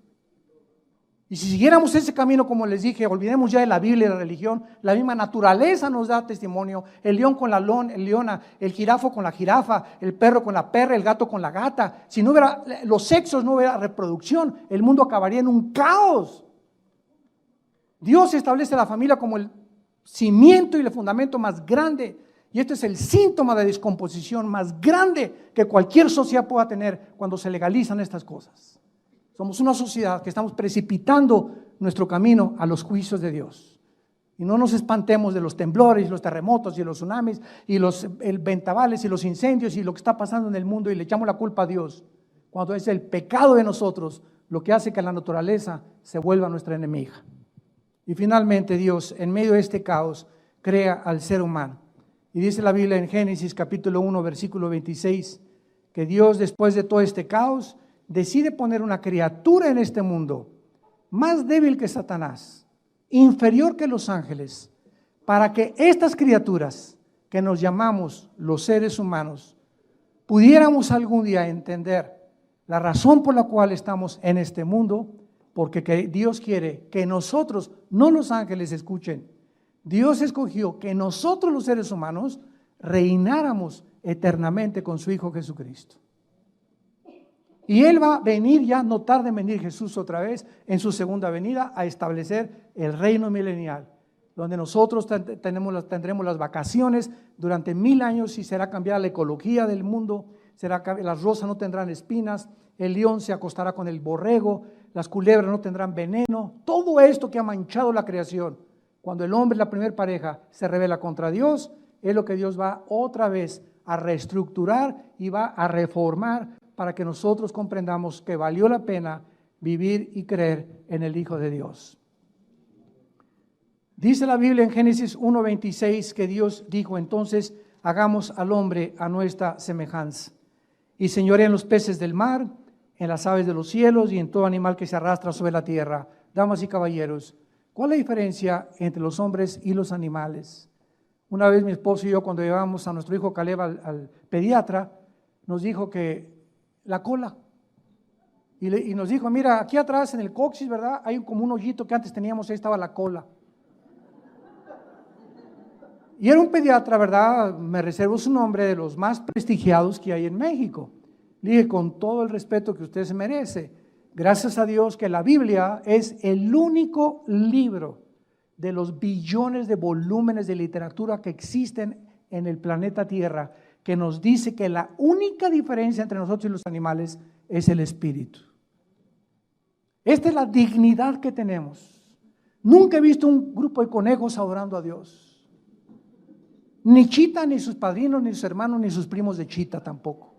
Y si siguiéramos ese camino, como les dije, olvidemos ya de la Biblia y la religión, la misma naturaleza nos da testimonio, el león con la leona, el jirafo con la jirafa, el perro con la perra, el gato con la gata. Si no hubiera los sexos, no hubiera reproducción, el mundo acabaría en un caos. Dios establece la familia como el cimiento y el fundamento más grande, y este es el síntoma de descomposición más grande que cualquier sociedad pueda tener cuando se legalizan estas cosas. Somos una sociedad que estamos precipitando nuestro camino a los juicios de Dios. Y no nos espantemos de los temblores, los terremotos y los tsunamis y los ventavales y los incendios y lo que está pasando en el mundo y le echamos la culpa a Dios, cuando es el pecado de nosotros lo que hace que la naturaleza se vuelva nuestra enemiga. Y finalmente Dios, en medio de este caos, crea al ser humano. Y dice la Biblia en Génesis capítulo 1, versículo 26, que Dios, después de todo este caos, decide poner una criatura en este mundo más débil que Satanás, inferior que los ángeles, para que estas criaturas que nos llamamos los seres humanos pudiéramos algún día entender la razón por la cual estamos en este mundo, porque Dios quiere que nosotros, no los ángeles, escuchen, Dios escogió que nosotros los seres humanos reináramos eternamente con su Hijo Jesucristo. Y Él va a venir ya, no tarde en venir Jesús otra vez en su segunda venida a establecer el reino milenial, donde nosotros tendremos las vacaciones durante 1000 años y será cambiada la ecología del mundo, las rosas no tendrán espinas, el león se acostará con el borrego, las culebras no tendrán veneno, todo esto que ha manchado la creación, cuando el hombre, la primera pareja, se rebela contra Dios, es lo que Dios va otra vez a reestructurar y va a reformar para que nosotros comprendamos que valió la pena vivir y creer en el Hijo de Dios. Dice la Biblia en Génesis 1:26 que Dios dijo, entonces hagamos al hombre a nuestra semejanza y señoreen los peces del mar, en las aves de los cielos y en todo animal que se arrastra sobre la tierra. Damas y caballeros, ¿cuál es la diferencia entre los hombres y los animales? Una vez mi esposo y yo, cuando llevábamos a nuestro hijo Caleb al pediatra, nos dijo que la cola, y nos dijo, mira, aquí atrás en el coxis, ¿verdad? Hay como un hoyito que antes teníamos, ahí estaba la cola. Y era un pediatra, ¿verdad? Me reservo su nombre, de los más prestigiados que hay en México. Le dije, con todo el respeto que usted se merece, gracias a Dios que la Biblia es el único libro de los billones de volúmenes de literatura que existen en el planeta Tierra, que nos dice que la única diferencia entre nosotros y los animales es el espíritu. Esta es la dignidad que tenemos. Nunca he visto un grupo de conejos adorando a Dios. Ni Chita, ni sus padrinos, ni sus hermanos, ni sus primos de Chita tampoco.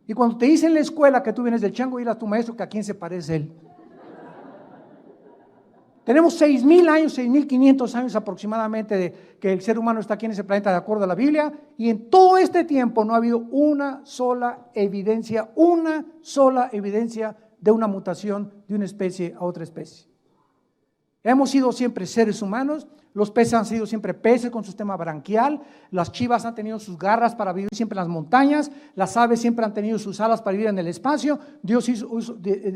Y cuando te dicen en la escuela que tú vienes del chango, ir a tu maestro, que a quién se parece él. Tenemos 6,000 años, 6,500 años aproximadamente de que el ser humano está aquí en ese planeta de acuerdo a la Biblia, y en todo este tiempo no ha habido una sola evidencia de una mutación de una especie a otra especie. Hemos sido siempre seres humanos, los peces han sido siempre peces con su sistema branquial, las chivas han tenido sus garras para vivir siempre en las montañas, las aves siempre han tenido sus alas para vivir en el espacio. Dios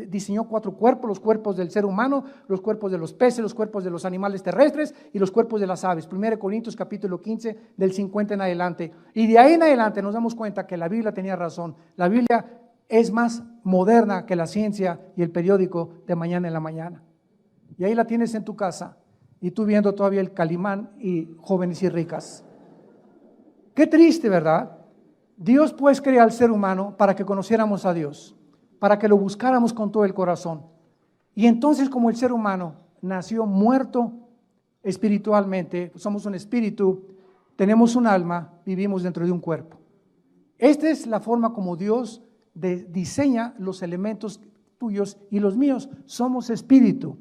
diseñó 4 cuerpos, los cuerpos del ser humano, los cuerpos de los peces, los cuerpos de los animales terrestres y los cuerpos de las aves. 1 Corintios capítulo 15 del 50 en adelante. Y de ahí en adelante nos damos cuenta que la Biblia tenía razón. La Biblia es más moderna que la ciencia y el periódico de mañana en la mañana. Y ahí la tienes en tu casa y tú viendo todavía el Calimán y Jóvenes y Ricas. Qué triste, ¿verdad? Dios pues creó al ser humano para que conociéramos a Dios, para que lo buscáramos con todo el corazón. Y entonces, como el ser humano nació muerto espiritualmente, somos un espíritu, tenemos un alma, vivimos dentro de un cuerpo. Esta es la forma como Dios diseña los elementos tuyos y los míos. Somos espíritu.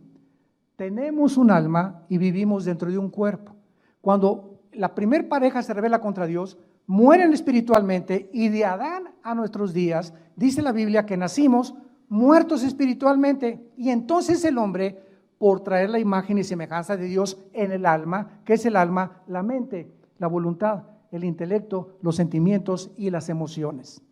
Tenemos un alma y vivimos dentro de un cuerpo. Cuando la primer pareja se rebela contra Dios, mueren espiritualmente y de Adán a nuestros días, dice la Biblia que nacimos muertos espiritualmente y entonces el hombre, por traer la imagen y semejanza de Dios en el alma, que es el alma, la mente, la voluntad, el intelecto, los sentimientos y las emociones.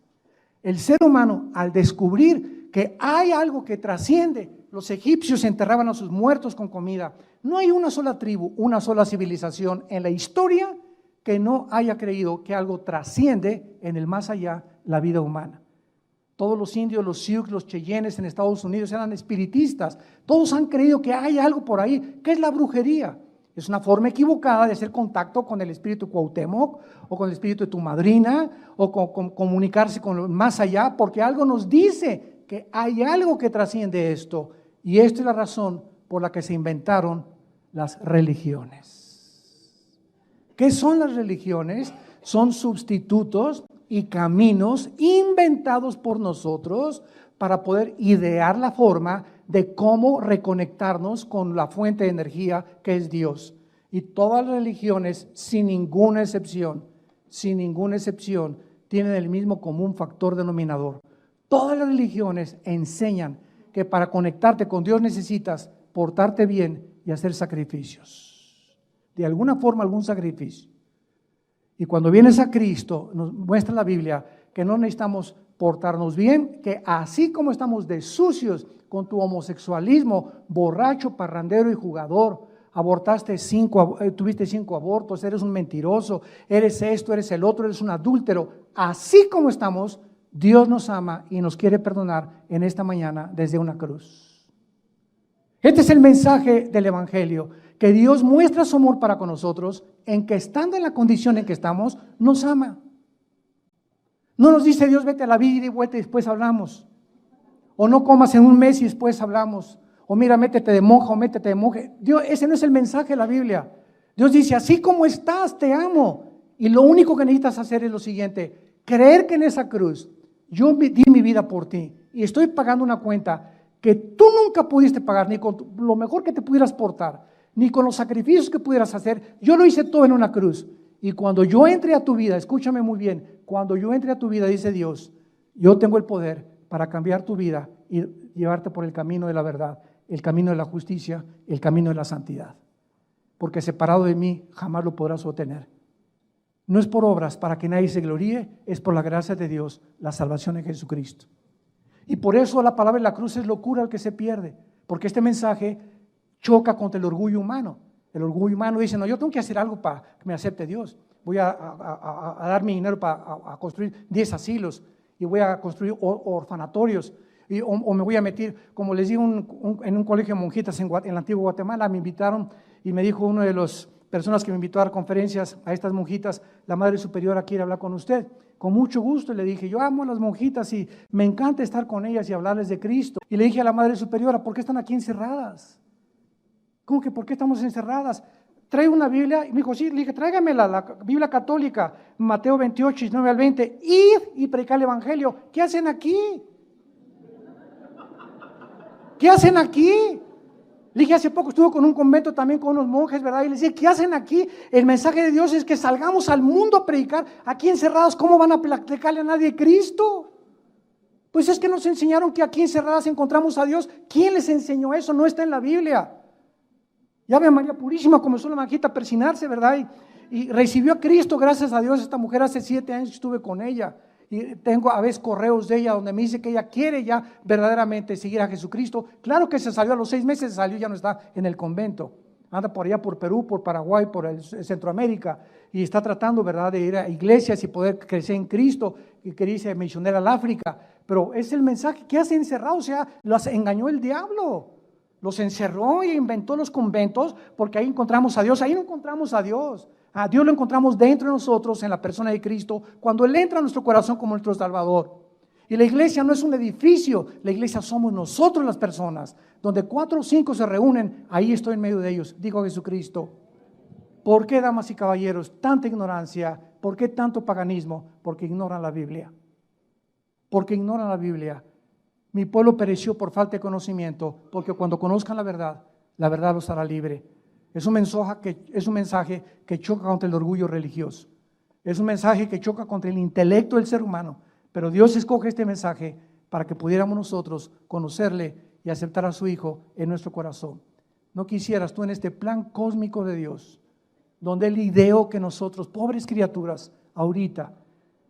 El ser humano, al descubrir que hay algo que trasciende, los egipcios enterraban a sus muertos con comida. No hay una sola tribu, una sola civilización en la historia que no haya creído que algo trasciende en el más allá la vida humana. Todos los indios, los Sioux, los Cheyennes en Estados Unidos eran espiritistas. Todos han creído que hay algo por ahí. ¿Qué es la brujería? Es una forma equivocada de hacer contacto con el espíritu Cuauhtémoc o con el espíritu de tu madrina o con comunicarse con lo más allá, porque algo nos dice que hay algo que trasciende esto. Y esta es la razón por la que se inventaron las religiones. ¿Qué son las religiones? Son sustitutos y caminos inventados por nosotros para poder idear la forma de cómo reconectarnos con la fuente de energía que es Dios. Y todas las religiones, sin ninguna excepción, tienen el mismo común factor denominador. Todas las religiones enseñan que para conectarte con Dios necesitas portarte bien y hacer sacrificios. De alguna forma, algún sacrificio. Y cuando vienes a Cristo, nos muestra la Biblia que no necesitamos portarnos bien, que así como estamos de sucios con tu homosexualismo, borracho, parrandero y jugador, tuviste 5 abortos, eres un mentiroso, eres esto, eres el otro, eres un adúltero, así como estamos, Dios nos ama y nos quiere perdonar en esta mañana desde una cruz. Este es el mensaje del Evangelio, que Dios muestra su amor para con nosotros en que estando en la condición en que estamos, nos ama. No nos dice Dios, vete a la vida y vuelta y después hablamos. O no comas en un mes y después hablamos. O mira, métete de monja o métete de monje. Dios, ese no es el mensaje de la Biblia. Dios dice, así como estás, te amo. Y lo único que necesitas hacer es lo siguiente, creer que en esa cruz yo di mi vida por ti y estoy pagando una cuenta que tú nunca pudiste pagar, ni con lo mejor que te pudieras portar, ni con los sacrificios que pudieras hacer. Yo lo hice todo en una cruz. Y cuando yo entre a tu vida, escúchame muy bien, cuando yo entre a tu vida, dice Dios, yo tengo el poder para cambiar tu vida y llevarte por el camino de la verdad, el camino de la justicia, el camino de la santidad. Porque separado de mí jamás lo podrás obtener. No es por obras para que nadie se gloríe, es por la gracia de Dios, la salvación en Jesucristo. Y por eso la palabra de la cruz es locura al que se pierde, porque este mensaje choca contra el orgullo humano. El orgullo humano dice, no, yo tengo que hacer algo para que me acepte Dios. Voy a dar mi dinero para construir 10 asilos y voy a construir orfanatorios. O me voy a meter, como les digo, en un colegio de monjitas en la antigua Guatemala. Me invitaron y me dijo una de las personas que me invitó a dar conferencias a estas monjitas, la Madre Superiora quiere hablar con usted. Con mucho gusto le dije, yo amo a las monjitas y me encanta estar con ellas y hablarles de Cristo. Y le dije a la Madre Superiora, ¿por qué están aquí encerradas? ¿Cómo que por qué estamos encerradas? Trae una Biblia. Y me dijo, sí, le dije, tráigame la Biblia católica, Mateo 28, 19 al 20. Id y predicar el Evangelio. ¿Qué hacen aquí? ¿Qué hacen aquí? Le dije, hace poco estuve con un convento también con unos monjes, ¿verdad? Y les dije, ¿qué hacen aquí? El mensaje de Dios es que salgamos al mundo a predicar. Aquí encerrados, ¿cómo van a predicarle a nadie Cristo? Pues es que nos enseñaron que aquí encerradas encontramos a Dios. ¿Quién les enseñó eso? No está en la Biblia. Ya ve a María Purísima, comenzó la manjita a persinarse, ¿verdad? Y recibió a Cristo, gracias a Dios. Esta mujer hace 7 años que estuve con ella. Y tengo a veces correos de ella donde me dice que ella quiere ya verdaderamente seguir a Jesucristo. Claro que se salió a los 6 meses, se salió, ya no está en el convento. Anda por allá, por Perú, por Paraguay, por Centroamérica. Y está tratando, ¿verdad?, de ir a iglesias y poder crecer en Cristo. Y quería irse misionera al África. Pero es el mensaje que hace encerrado, o sea, los engañó el diablo. Los encerró y inventó los conventos, porque ahí encontramos a Dios. Ahí no encontramos a Dios. A Dios lo encontramos dentro de nosotros, en la persona de Cristo, cuando Él entra a nuestro corazón como nuestro Salvador. Y la iglesia no es un edificio, la iglesia somos nosotros las personas. Donde 4 o 5 se reúnen, ahí estoy en medio de ellos. Dijo Jesucristo. ¿Por qué, damas y caballeros, tanta ignorancia? ¿Por qué tanto paganismo? Porque ignoran la Biblia. Porque ignoran la Biblia. Mi pueblo pereció por falta de conocimiento, porque cuando conozcan la verdad los hará libre. Es un mensaje que choca contra el orgullo religioso. Es un mensaje que choca contra el intelecto del ser humano. Pero Dios escoge este mensaje para que pudiéramos nosotros conocerle y aceptar a su Hijo en nuestro corazón. ¿No quisieras tú en este plan cósmico de Dios, donde Él ideó que nosotros, pobres criaturas, ahorita,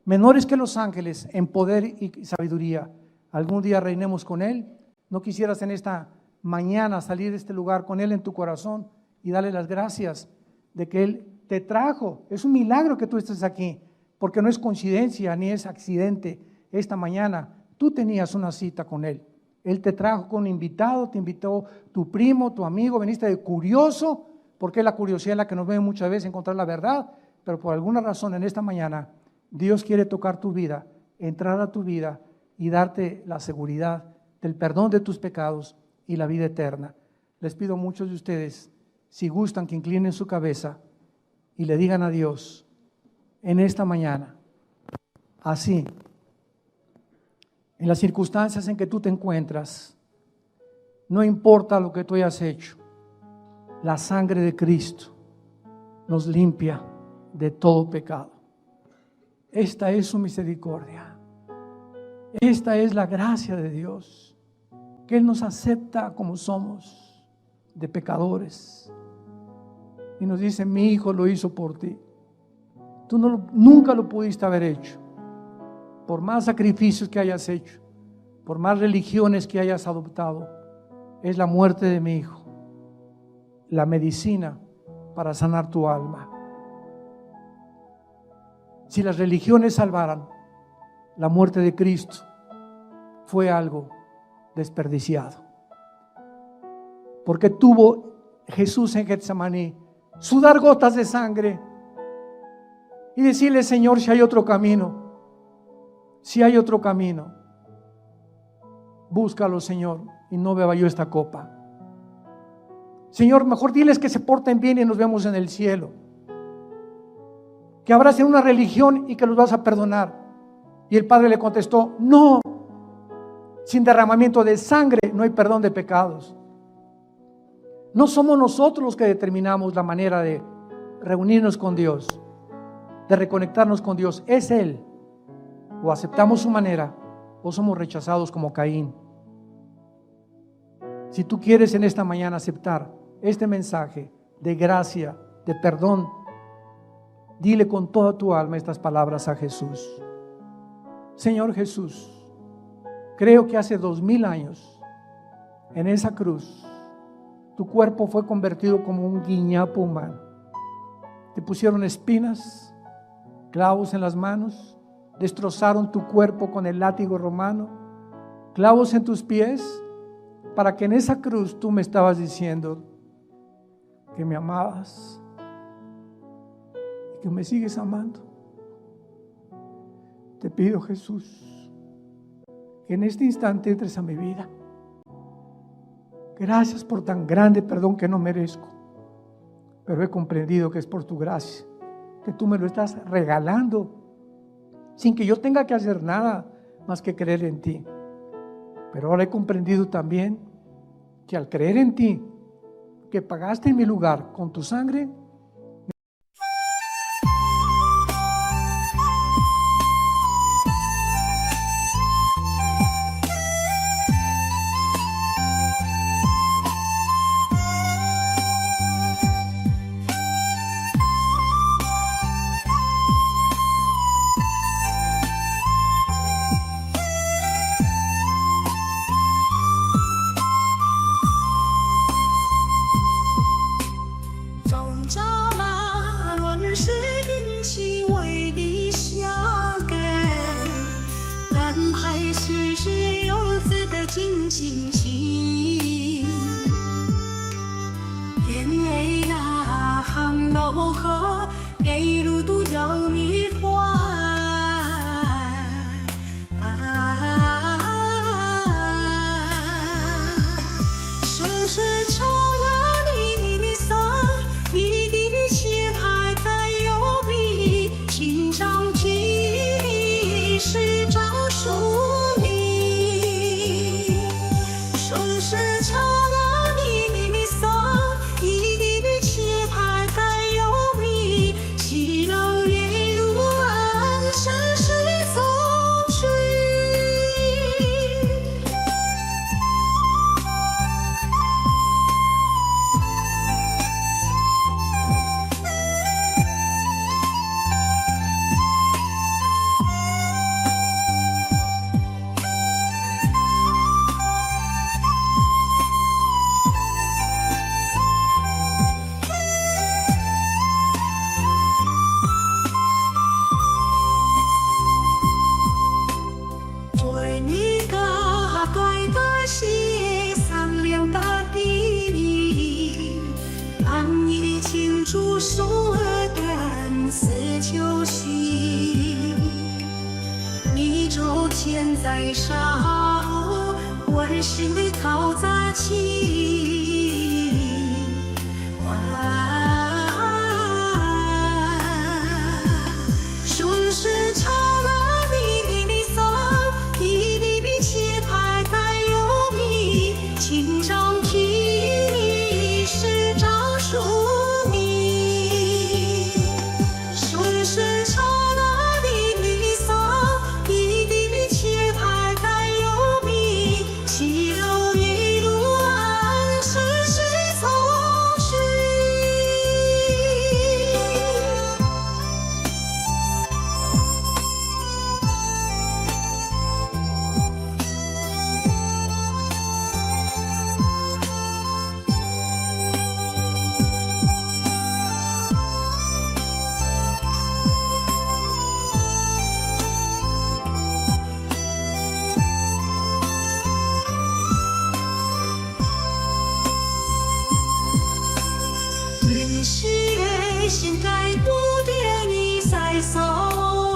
menores que los ángeles en poder y sabiduría, algún día reinemos con Él? ¿No quisieras en esta mañana salir de este lugar con Él en tu corazón y darle las gracias de que Él te trajo? Es un milagro que tú estés aquí, porque no es coincidencia ni es accidente. Esta mañana tú tenías una cita con Él. Él te trajo con un invitado, te invitó tu primo, tu amigo, veniste de curioso, porque la curiosidad es la que nos ve muchas veces encontrar la verdad, pero por alguna razón en esta mañana Dios quiere tocar tu vida, entrar a tu vida y darte la seguridad del perdón de tus pecados y la vida eterna. Les pido a muchos de ustedes, si gustan, que inclinen su cabeza y le digan a Dios en esta mañana, así, en las circunstancias en que tú te encuentras, no importa lo que tú hayas hecho, la sangre de Cristo nos limpia de todo pecado. Esta es su misericordia. Esta es la gracia de Dios, que Él nos acepta como somos, de pecadores. Y nos dice, mi Hijo lo hizo por ti. Tú nunca lo pudiste haber hecho. Por más sacrificios que hayas hecho, por más religiones que hayas adoptado, es la muerte de mi Hijo, la medicina para sanar tu alma. Si las religiones salvaran, la muerte de Cristo fue algo desperdiciado. Porque tuvo Jesús en Getsemaní sudar gotas de sangre y decirle, Señor, si hay otro camino, búscalo, Señor, y no beba yo esta copa. Señor, mejor diles que se porten bien y nos vemos en el cielo. Que abracen una religión y que los vas a perdonar. Y el Padre le contestó, no, sin derramamiento de sangre no hay perdón de pecados. No somos nosotros los que determinamos la manera de reunirnos con Dios, de reconectarnos con Dios. Es Él. O aceptamos su manera o somos rechazados como Caín. Si tú quieres en esta mañana aceptar este mensaje de gracia, de perdón, dile con toda tu alma estas palabras a Jesús. Señor Jesús, creo que hace 2000 años en esa cruz tu cuerpo fue convertido como un guiñapo humano. Te pusieron espinas, clavos en las manos, destrozaron tu cuerpo con el látigo romano, clavos en tus pies, para que en esa cruz tú me estabas diciendo que me amabas y que me sigues amando. Te pido, Jesús, que en este instante entres a mi vida. Gracias por tan grande perdón que no merezco, pero he comprendido que es por tu gracia, que tú me lo estás regalando, sin que yo tenga que hacer nada más que creer en ti. Pero ahora he comprendido también que al creer en ti, que pagaste en mi lugar con tu sangre, 千载上，万心的陶杂气。顺时长啊，你的桑，一粒粒切开带有蜜，情长皮是长树密。顺时长啊，你桑，一粒粒切开带有蜜，西楼一路岸，是谁从去？人是的心改不变，你在所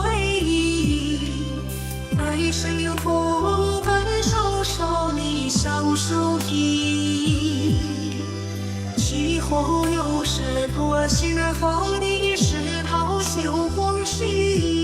谓。爱水有苦，分手手你上手提。气候有时多情而风，你是头绣黄絮。